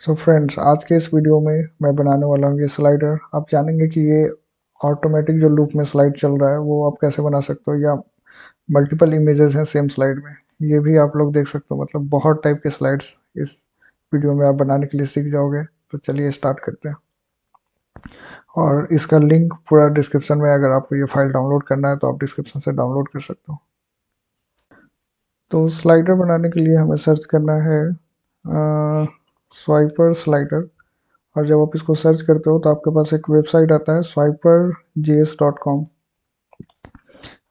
So friends, आज के इस वीडियो में मैं बनाने वाला हूँ ये स्लाइडर। आप जानेंगे कि ये ऑटोमेटिक जो लूप में स्लाइड चल रहा है वो आप कैसे बना सकते हो, या मल्टीपल इमेजेस हैं सेम स्लाइड में, ये भी आप लोग देख सकते हो। मतलब बहुत टाइप के स्लाइड्स इस वीडियो में आप बनाने के लिए सीख जाओगे। तो चलिए स्टार्ट करते हैं। और इसका लिंक पूरा डिस्क्रिप्शन में, अगर आपको ये फाइल डाउनलोड करना है तो आप डिस्क्रिप्शन से डाउनलोड कर सकते हो। तो स्लाइडर बनाने के लिए हमें सर्च करना है स्वाइपर स्लाइडर। और जब आप इसको सर्च करते हो तो आपके पास एक वेबसाइट आता है swiperjs.com।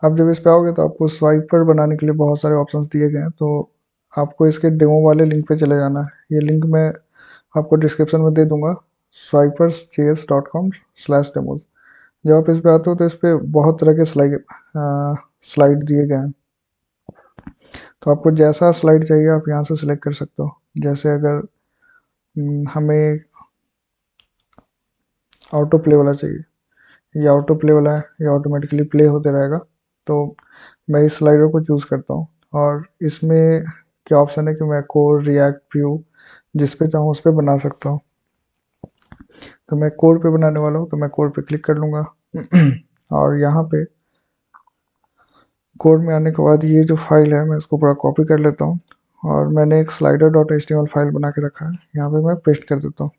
आप जब इस पे आओगे तो आपको स्वाइपर बनाने के लिए बहुत सारे ऑप्शंस दिए गए हैं। तो आपको इसके डेमो वाले लिंक पे चले जाना है। ये लिंक मैं आपको डिस्क्रिप्शन में दे दूंगा, swipersjs.com/demos। जब आप इस पे आते हो तो इस पे बहुत तरह के स्लाइड दिए गए हैं। तो आपको जैसा स्लाइड चाहिए आप यहाँ से सिलेक्ट कर सकते हो। जैसे अगर हमें ऑटो प्ले वाला चाहिए, ये ऑटो प्ले वाला है, ये ऑटोमेटिकली प्ले होते रहेगा। तो मैं इस स्लाइडर को चूज़ करता हूँ। और इसमें क्या ऑप्शन है कि मैं कोड, रिएक्ट, व्यू जिस पे चाहूँ उस पर बना सकता हूँ। तो मैं कोड पे बनाने वाला हूँ तो मैं कोड पे क्लिक कर लूँगा। और यहाँ पे कोड में आने के बाद ये जो फाइल है मैं इसको पूरा कॉपी कर लेता हूँ। और मैंने एक slider.html फाइल बना के रखा है, यहाँ पे मैं पेस्ट कर देता हूँ।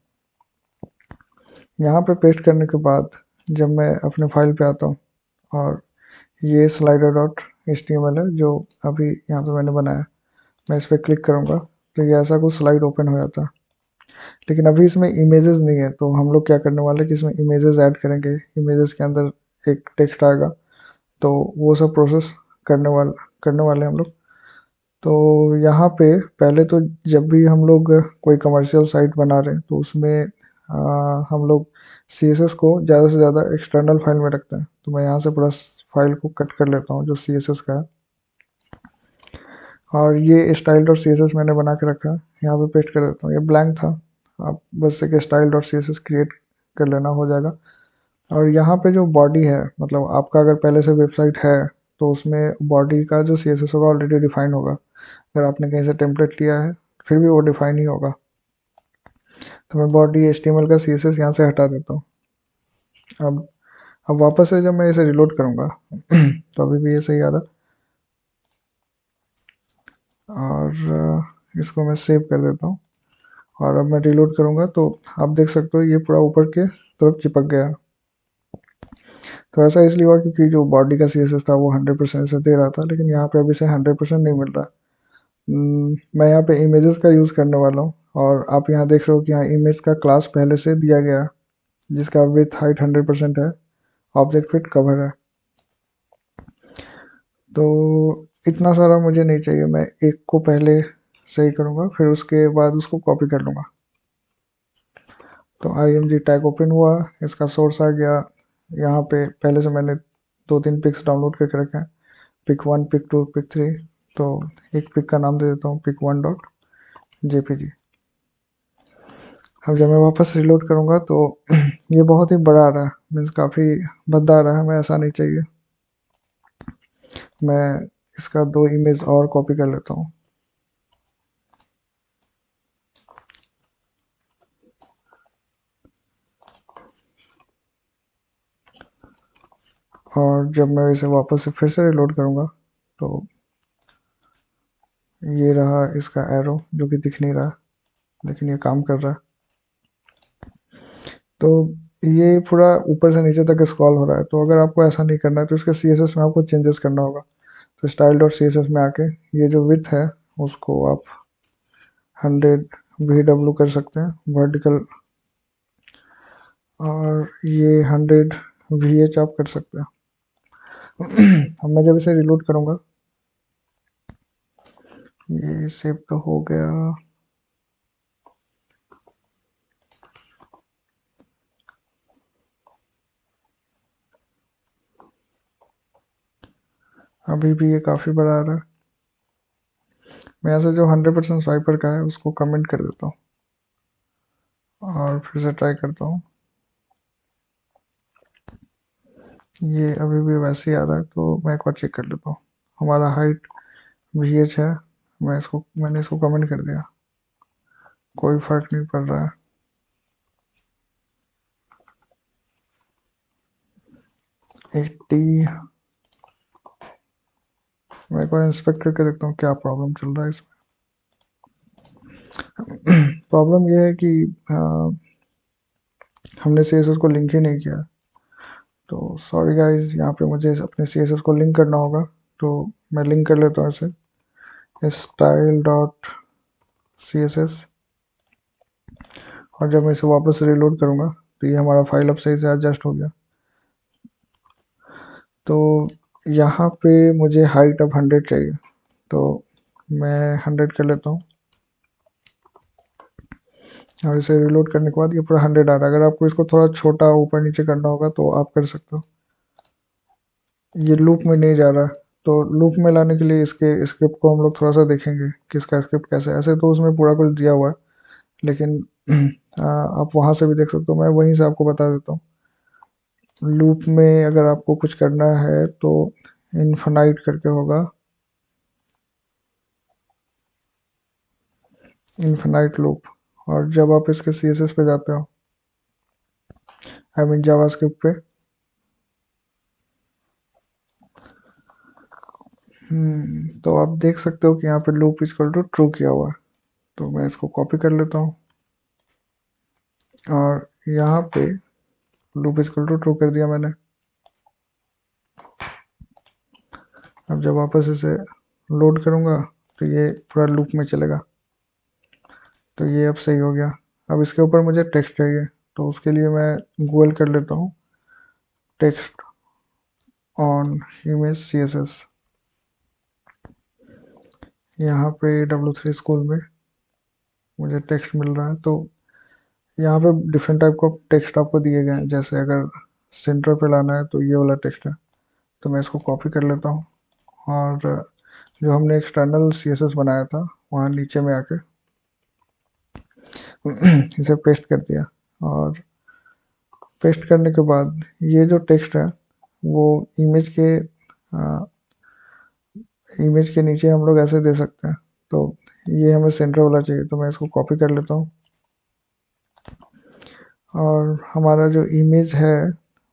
यहाँ पे पेस्ट करने के बाद जब मैं अपने फाइल पे आता हूँ और ये slider.html है जो अभी यहाँ पे मैंने बनाया, मैं इस पर क्लिक करूँगा तो ये ऐसा कुछ स्लाइड ओपन हो जाता है। लेकिन अभी इसमें इमेजेस नहीं है, तो हम लोग क्या करने वाले हैं कि इसमें इमेजेस ऐड करेंगे। इमेजेस के अंदर एक टेक्स्ट आएगा, तो वो सब प्रोसेस करने वाले हम लोग। तो यहाँ पे पहले तो जब भी हम लोग कोई कमर्शियल साइट बना रहे हैं तो उसमें हम लोग CSS को ज़्यादा से ज़्यादा एक्सटर्नल फाइल में रखते हैं। तो मैं यहाँ से पूरा फाइल को कट कर लेता हूँ जो CSS का है। और ये style dot C S S मैंने बना के रखा है, यहाँ पे पेस्ट कर देता हूँ। ये ब्लैंक था, आप बस एक style dot C S S create कर लेना, हो जाएगा। और यहाँ पे जो बॉडी है, मतलब आपका अगर पहले से वेबसाइट है तो उसमें बॉडी का जो सी एस एस होगा ऑलरेडी डिफाइन होगा। अगर आपने कहीं से टेम्पलेट लिया है फिर भी वो डिफाइन ही होगा। तो मैं बॉडी HTML का CSS यहाँ से हटा देता हूँ। अब अब वापस से जब मैं इसे रिलोड करूँगा तो अभी भी ये सही आ रहा है। और इसको मैं सेव कर देता हूँ। और अब मैं रिलोड करूँगा तो आप देख सकते हो ये पूरा ऊपर के तरफ चिपक गया। तो ऐसा इसलिए हुआ क्योंकि जो बॉडी का CSS था वो 100% से दे रहा था, लेकिन यहाँ पे अभी से 100% नहीं मिल रहा। मैं यहाँ पे इमेजेस का यूज़ करने वाला हूँ। और आप यहाँ देख रहे हो कि यहाँ इमेज का क्लास पहले से दिया गया है, जिसका विथ हाइट 100% है, ऑब्जेक्ट फिट कवर है। तो इतना सारा मुझे नहीं चाहिए, मैं एक को पहले सही करूँगा फिर उसके बाद उसको कॉपी कर लूँगा। तो IMG टैग ओपन हुआ, इसका सोर्स आ गया। यहाँ पे पहले से मैंने 2-3 पिक्स डाउनलोड करके रखे हैं, pic1, pic2, pic3। तो एक पिक का नाम दे देता हूँ pic1.jpg। अब जब मैं वापस रिलोड करूँगा तो ये बहुत ही बड़ा आ रहा है, मीन्स काफ़ी भद्दा आ रहा है, हमें ऐसा नहीं चाहिए। मैं इसका 2 इमेज और कॉपी कर लेता हूँ। और जब मैं इसे वापस से फिर से रिलोड करूँगा तो ये रहा इसका एरो, जो कि दिख नहीं रहा लेकिन ये काम कर रहा है। तो ये पूरा ऊपर से नीचे तक स्क्रॉल हो रहा है। तो अगर आपको ऐसा नहीं करना है तो इसके CSS में आपको चेंजेस करना होगा। तो स्टाइल डॉट CSS में आके ये जो विथ है उसको आप 100 VW कर सकते हैं वर्टिकल, और ये 100 VH आप कर सकते हैं। अब मैं जब इसे रिलोड करूँगा, ये सेव तो हो गया। अभी भी ये काफ़ी बड़ा आ रहा है। मैं यहाँ से जो 100% स्वाइपर का है उसको कमेंट कर देता हूँ और फिर से ट्राई करता हूँ। ये अभी भी वैसे ही आ रहा है, तो मैं एक बार चेक कर लेता हूँ। हमारा हाइट VH है, मैंने इसको कमेंट कर दिया। कोई फर्क नहीं पड़ रहा है। एट्टी, मैं एक बार इंस्पेक्ट करके देखता हूँ क्या प्रॉब्लम चल रहा है इसमें। प्रॉब्लम ये है कि हमने सी एस एस को लिंक ही नहीं किया। तो सॉरी गाइज, यहाँ पे मुझे अपने सी एस एस को लिंक करना होगा। तो मैं लिंक कर लेता हूँ इसे style dot C S S, और जब मैं इसे वापस रिलोड करूँगा तो ये हमारा फाइल अब सही से एडजस्ट हो गया। तो यहाँ पे मुझे हाइट अब 100 चाहिए, तो मैं 100 कर लेता हूँ और इसे रिलोड करने के बाद ये पूरा 100 आ रहा है। अगर आपको इसको थोड़ा छोटा ऊपर नीचे करना होगा तो आप कर सकते हो। ये लूप में नहीं जा रहा, तो लूप में लाने के लिए इसके स्क्रिप्ट को हम लोग थोड़ा सा देखेंगे कि इसका स्क्रिप्ट कैसे है। ऐसे तो उसमें पूरा कुछ दिया हुआ है, लेकिन आप वहाँ से भी देख सकते हो। मैं वहीं से आपको बता देता हूँ। लूप में अगर आपको कुछ करना है तो इन्फिनाइट करके होगा, इन्फिनाइट लूप। और जब आप इसके सी एस एस पे जाते हो, आई मीन जावास्क्रिप्ट पे, तो आप देख सकते हो कि यहाँ पे लूप इक्वल टू ट्रू किया हुआ है। तो मैं इसको कॉपी कर लेता हूँ और यहाँ पे लूप इक्वल टू ट्रू कर दिया मैंने। अब जब वापस इसे लोड करूँगा तो ये पूरा लूप में चलेगा। तो ये अब सही हो गया। अब इसके ऊपर मुझे टेक्स्ट चाहिए, तो उसके लिए मैं गूगल कर लेता हूँ text on image C S S. यहाँ पे W3 स्कूल में मुझे टेक्स्ट मिल रहा है। तो यहाँ पे डिफरेंट टाइप का टेक्स्ट आपको दिए गए हैं। जैसे अगर सेंटर पे लाना है तो ये वाला टेक्स्ट है। तो मैं इसको कॉपी कर लेता हूँ और जो हमने एक्सटर्नल सी एस एस बनाया था वहाँ नीचे में आके इसे पेस्ट कर दिया। और पेस्ट करने के बाद ये जो टेक्स्ट है वो इमेज के नीचे हम लोग ऐसे दे सकते हैं। तो ये हमें सेंटर वाला चाहिए, तो मैं इसको कॉपी कर लेता हूँ। और हमारा जो इमेज है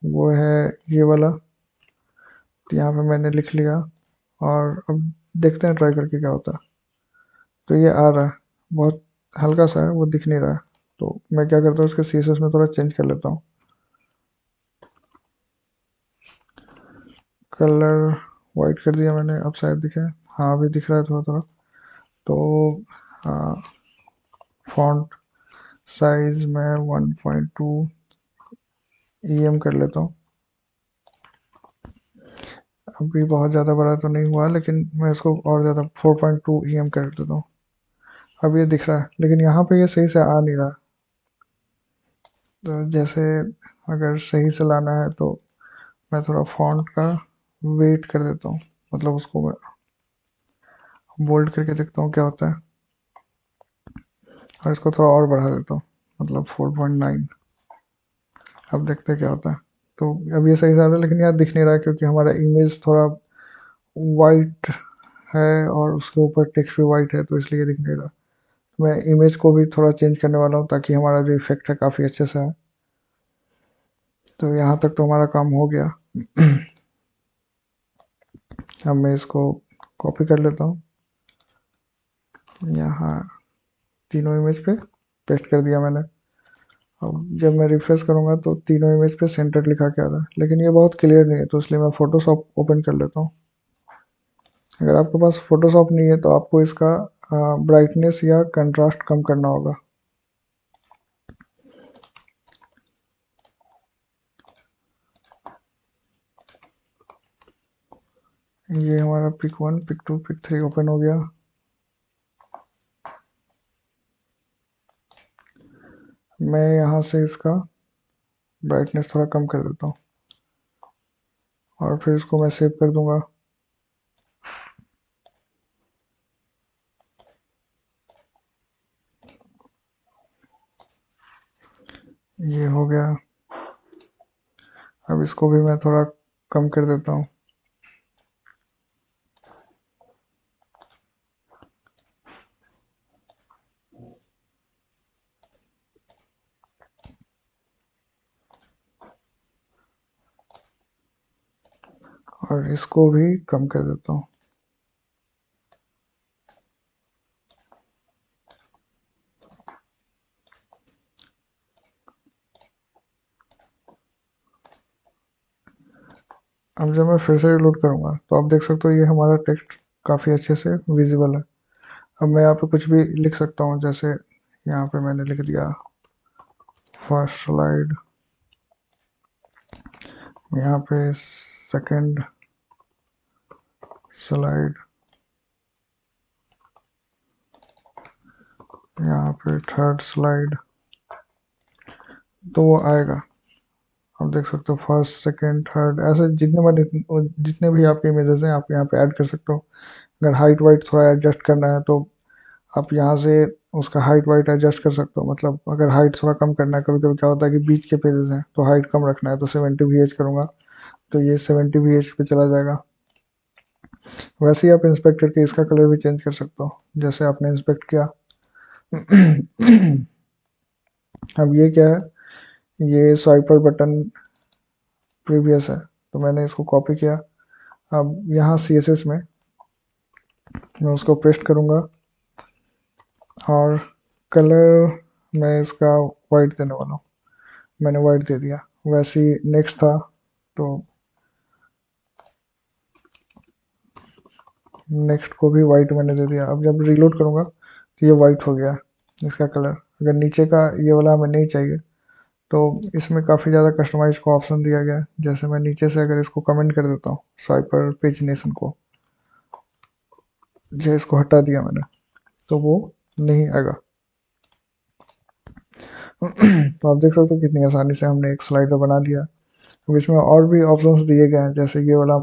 वो है ये वाला। तो यहाँ पे मैंने लिख लिया और अब देखते हैं ट्राई करके क्या होता है। तो ये आ रहा है, बहुत हल्का सा है, वो दिख नहीं रहा है। तो मैं क्या करता हूँ, इसके सी एस एस में थोड़ा चेंज कर लेता हूँ। कलर वाइट कर दिया मैंने, अब शायद दिखे। हाँ अभी दिख रहा है थोड़ा थोड़ा। तो फॉन्ट साइज मैं 1.2 EM कर लेता हूँ। अभी बहुत ज़्यादा बड़ा तो नहीं हुआ, लेकिन मैं इसको और ज़्यादा 4.2 EM कर देता हूँ। अब ये दिख रहा है, लेकिन यहाँ पे ये सही से आ नहीं रहा। तो जैसे अगर सही से लाना है तो मैं थोड़ा फॉन्ट का वेट कर देता हूँ, मतलब उसको मैं बोल्ड करके देखता हूँ क्या होता है। और इसको थोड़ा और बढ़ा देता हूँ, मतलब 4.9। अब देखते हैं क्या होता है। तो अब ये सही से आ रहा है, लेकिन यहाँ दिख नहीं रहा है क्योंकि हमारा इमेज थोड़ा वाइट है और उसके ऊपर टेक्स्ट भी वाइट है, तो इसलिए दिख नहीं रहा। मैं इमेज को भी थोड़ा चेंज करने वाला हूँ ताकि हमारा जो इफेक्ट है काफ़ी अच्छे से है। तो यहाँ तक तो हमारा काम हो गया। अब मैं इसको कॉपी कर लेता हूँ, यहाँ तीनों इमेज पे पेस्ट कर दिया मैंने। अब जब मैं रिफ्रेश करूँगा तो तीनों इमेज पे सेंटर लिखा के आ रहा है, लेकिन ये बहुत क्लियर नहीं है, तो इसलिए मैं फ़ोटोशॉप ओपन कर लेता हूँ। अगर आपके पास फ़ोटोशॉप नहीं है तो आपको इसका ब्राइटनेस या कंट्रास्ट कम करना होगा। ये हमारा पिक 1, पिक 2, पिक 3 ओपन हो गया। मैं यहाँ से इसका ब्राइटनेस थोड़ा कम कर देता हूँ और फिर इसको मैं सेव कर दूंगा। ये हो गया। अब इसको भी मैं थोड़ा कम कर देता हूँ। और इसको भी कम कर देता हूँ। अब जब मैं फिर से रिलोड करूँगा तो आप देख सकते हो ये हमारा टेक्स्ट काफ़ी अच्छे से विजिबल है। अब मैं यहाँ पे कुछ भी लिख सकता हूँ, जैसे यहाँ पे मैंने लिख दिया फर्स्ट स्लाइड, यहाँ पे सेकंड स्लाइड, यहाँ पे थर्ड स्लाइड, तो वो आएगा। आप देख सकते हो फर्स्ट सेकंड थर्ड, ऐसे जितने भी आपके इमेजेस हैं आप यहाँ पे ऐड कर सकते हो। अगर हाइट वाइट थोड़ा एडजस्ट करना है तो आप यहाँ से उसका हाइट वाइट एडजस्ट कर सकते हो। मतलब अगर हाइट थोड़ा कम करना है, कभी कभी क्या होता है कि बीच के पेजेस हैं तो हाइट कम रखना है, तो 70 VH करूँगा तो ये 70 VH पे चला जाएगा। वैसे ही आप इंस्पेक्ट करके इसका कलर भी चेंज कर सकते हो, जैसे आपने इंस्पेक्ट किया। अब ये क्या है, ये स्वाइपर बटन प्रीवियस है, तो मैंने इसको कॉपी किया। अब यहाँ CSS में मैं उसको पेस्ट करूँगा और कलर मैं इसका वाइट देने वाला हूँ। मैंने वाइट दे दिया। वैसे ही नेक्स्ट था तो नेक्स्ट को भी वाइट मैंने दे दिया। अब जब रीलोड करूँगा तो ये वाइट हो गया इसका कलर। अगर नीचे का ये वाला हमें नहीं चाहिए तो इसमें काफ़ी ज़्यादा कस्टमाइज का ऑप्शन दिया गया है। जैसे मैं नीचे से अगर इसको कमेंट कर देता हूँ स्वाइपर पेजिनेशन को, जो इसको हटा दिया मैंने, तो वो नहीं आएगा। तो आप देख सकते हो कितनी आसानी से हमने एक स्लाइडर बना लिया। अब इसमें और भी ऑप्शंस दिए गए हैं, जैसे ये वाला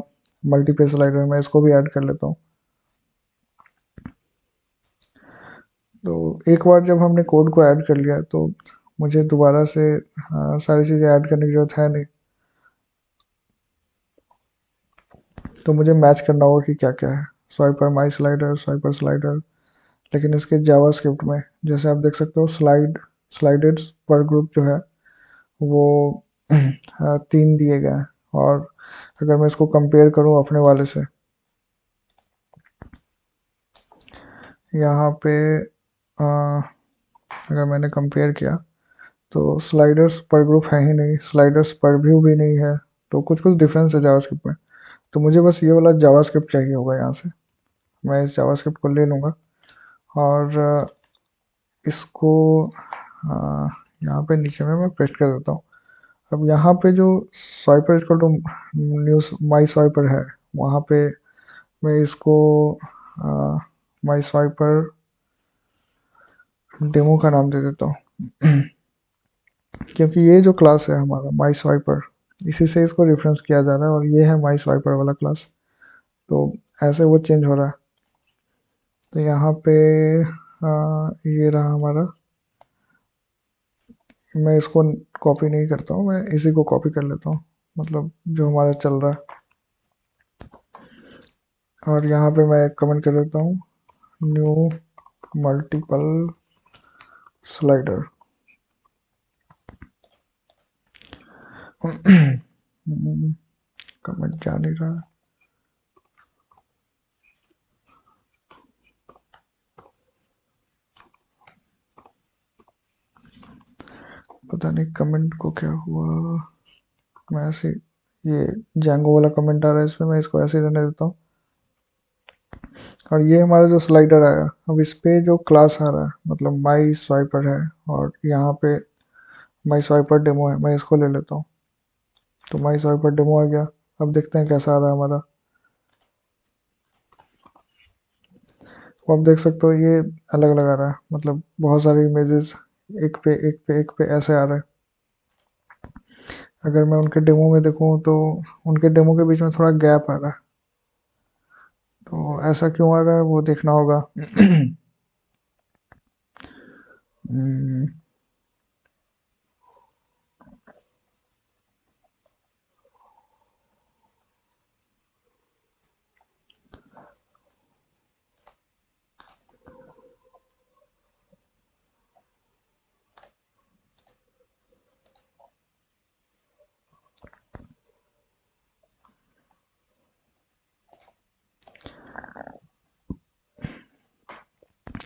मल्टीपेज स्लाइडर, मैं इसको भी ऐड कर लेता हूँ। तो एक बार जब हमने कोड को ऐड कर लिया तो मुझे दोबारा से सारी चीज़ें ऐड करने की जरूरत है नहीं। तो मुझे मैच करना होगा कि क्या क्या है, स्वाइपर माई स्लाइडर, स्वाइपर स्लाइडर, लेकिन इसके जावास्क्रिप्ट में जैसे आप देख सकते हो स्लाइडेड पर ग्रुप जो है वो 3 दिए गए हैं। और अगर मैं इसको कंपेयर करूं अपने वाले से, यहाँ पे अगर मैंने कंपेयर किया तो स्लाइडर्स पर ग्रुप है ही नहीं, स्लाइडर्स पर व्यू भी नहीं है, तो कुछ कुछ डिफरेंस है जावास्क्रिप्ट में। तो मुझे बस ये वाला जावास्क्रिप्ट चाहिए होगा, यहाँ से मैं इस जावास्क्रिप्ट को ले लूँगा और इसको यहाँ पे नीचे में मैं पेस्ट कर देता हूँ। अब यहाँ पे जो स्वाइपर इक्वल टू न्यूज माई स्वाइपर है, वहाँ पे मैं इसको माई स्वाइपर डेमो का नाम दे देता हूँ। क्योंकि ये जो क्लास है हमारा माई स्वाइपर, इसी से इसको रेफरेंस किया जा रहा है और ये है माई स्वाइपर वाला क्लास, तो ऐसे वो चेंज हो रहा है। तो यहाँ पे ये रहा हमारा। मैं इसको कॉपी नहीं करता हूँ, मैं इसी को कॉपी कर लेता हूँ, मतलब जो हमारा चल रहा है। और यहाँ पे मैं कमेंट कर देता हूँ न्यू मल्टीपल स्लाइडर। कमेंट जा नहीं रहा है, पता नहीं कमेंट को क्या हुआ। मैं ऐसे ये जैंगो वाला कमेंट आ रहा है इसमें, मैं इसको ऐसे ही रहने देता हूँ। और ये हमारा जो स्लाइडर आया, अब इस पे जो क्लास आ रहा है मतलब माई स्वाइपर है, और यहाँ पे माई स्वाइपर डेमो है, मैं इसको ले लेता हूँ। तो माई स्वाइपर डेमो आ गया। अब देखते हैं कैसा आ रहा है हमारा। तो आप देख सकते हो ये अलग अलग आ रहा है, मतलब बहुत सारे इमेजेस एक पे एक पे एक पे ऐसे आ रहे हैं। अगर मैं उनके डेमो में देखूँ तो उनके डेमो के बीच में थोड़ा गैप आ रहा है, तो ऐसा क्यों आ रहा है वो देखना होगा। हम्म,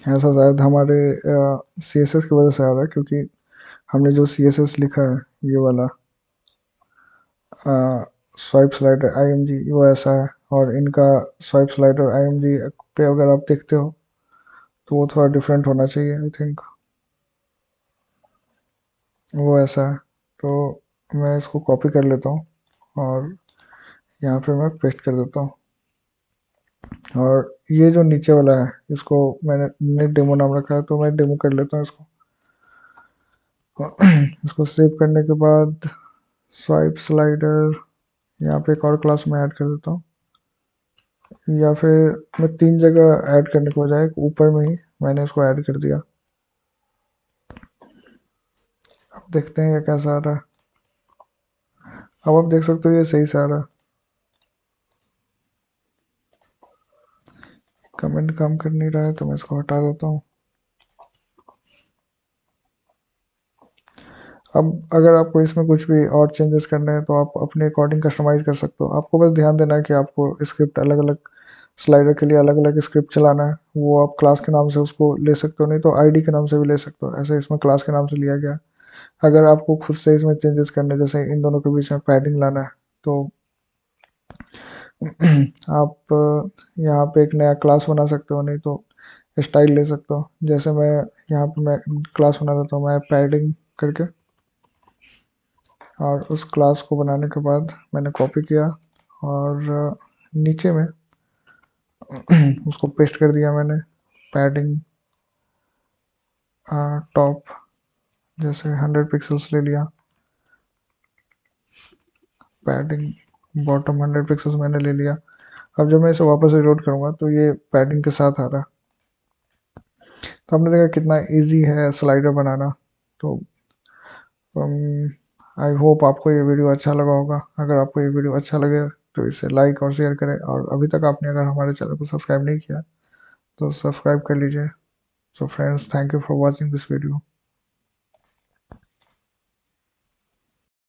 ऐसा शायद हमारे सी एस एस की वजह से आ रहा है, क्योंकि हमने जो सी एस एस लिखा है ये वाला swipe slider I M G, वो ऐसा है। और इनका swipe slider I M G पे अगर आप देखते हो तो वो थोड़ा डिफरेंट होना चाहिए, आई थिंक वो ऐसा है। तो मैं इसको कॉपी कर लेता हूँ और यहाँ पे मैं पेस्ट कर देता हूँ। और ये जो नीचे वाला है इसको मैंने डेमो नाम रखा है, तो मैं डेमो कर लेता हूँ इसको। इसको सेव करने के बाद स्वाइप स्लाइडर यहाँ पे एक और क्लास में ऐड कर देता हूँ, या फिर मैं 3 जगह ऐड करने के बजाय ऊपर में ही मैंने इसको ऐड कर दिया। अब देखते हैं ये कैसा आ रहा है। अब आप देख सकते हो ये सही से आ रहा है। कमेंट काम कर नहीं रहा है तो मैं इसको हटा देता हूँ। अब अगर आपको इसमें कुछ भी और चेंजेस करने हैं तो आप अपने अकॉर्डिंग कस्टमाइज कर सकते हो। आपको बस ध्यान देना है कि आपको स्क्रिप्ट अलग अलग स्लाइडर के लिए अलग अलग स्क्रिप्ट चलाना है। वो आप क्लास के नाम से उसको ले सकते हो, नहीं तो आईडी के नाम से भी ले सकते हो। ऐसे इसमें क्लास के नाम से लिया गया। अगर आपको खुद से इसमें चेंजेस करने, जैसे इन दोनों के बीच में पैडिंग लाना है, तो आप यहाँ पे एक नया क्लास बना सकते हो, नहीं तो स्टाइल ले सकते हो। जैसे यहाँ पे मैं क्लास बना देता हूँ मैं पैडिंग करके, और उस क्लास को बनाने के बाद मैंने कॉपी किया और नीचे में उसको पेस्ट कर दिया मैंने। पैडिंग टॉप जैसे 100 पिक्सल्स ले लिया, पैडिंग बॉटम 100 पिक्सल्स मैंने ले लिया। अब जब मैं इसे वापस रिलोड करूँगा तो ये पैडिंग के साथ आ रहा है। तो आपने देखा कितना इजी है स्लाइडर बनाना। तो आई होप आपको ये वीडियो अच्छा लगा होगा। अगर आपको ये वीडियो अच्छा लगे तो इसे लाइक और शेयर करें, और अभी तक आपने अगर हमारे चैनल को सब्सक्राइब नहीं किया तो सब्सक्राइब कर लीजिए। So friends, thank you for watching this video.